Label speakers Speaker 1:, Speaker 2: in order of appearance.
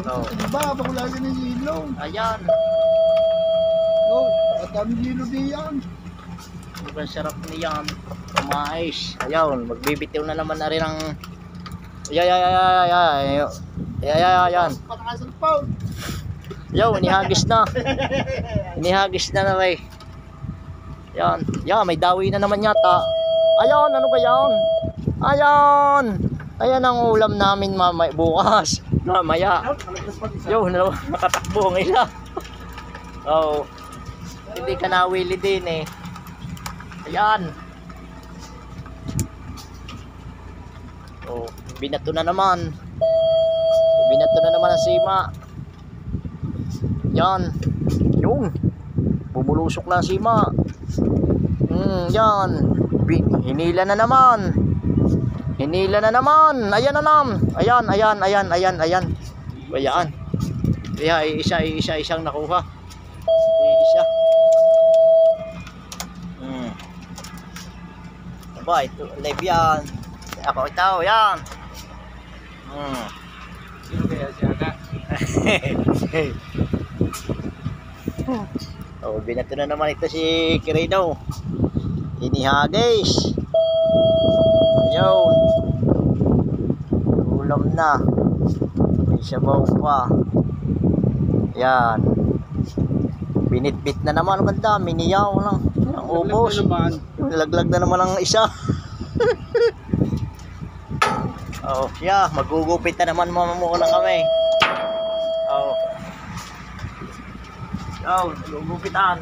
Speaker 1: Oh.
Speaker 2: Diba, bakulagin ng yelo.
Speaker 1: Ayan.
Speaker 2: Oh, at ang yelo diyan.
Speaker 1: Ang sarap niyan. Mais. Ayan, magbibitiw na naman na rin ang ayan.
Speaker 2: Patakasan pa.
Speaker 1: Yo, inihagis na. Inihagis na na rin. Yan. Yan, may dawi na naman yata. Ayan, ano ba yan? Ayan. Ayan ang ulam namin bukas. Mamaya. Yo, nakatakbo ang ila. Oh. Hindi ka nawili din eh. Ayan. Oh, binato na naman. Binato na naman ang sima. Yan. Yung. Bumulusok na ang sima. Yan. Hinila na naman. Hinila na naman. Ayan na naman. Ayan. Ayan. Kaya isang nakuha. Isa. Aba, ito live yan. Ako ito, yan.
Speaker 2: Sino kaya siya ka?
Speaker 1: Oh, binato na naman ito si Kirino. Inihagis. Ayun. Ulam na. May sabaw pa. Yan. Binitbit na naman. Ang ganda. Miniyaw lang. Ang ubos. Nalaglag na naman ang isa. Oh, yeah. Magugupit na naman muna kami. Oh. Oh, magugupitan.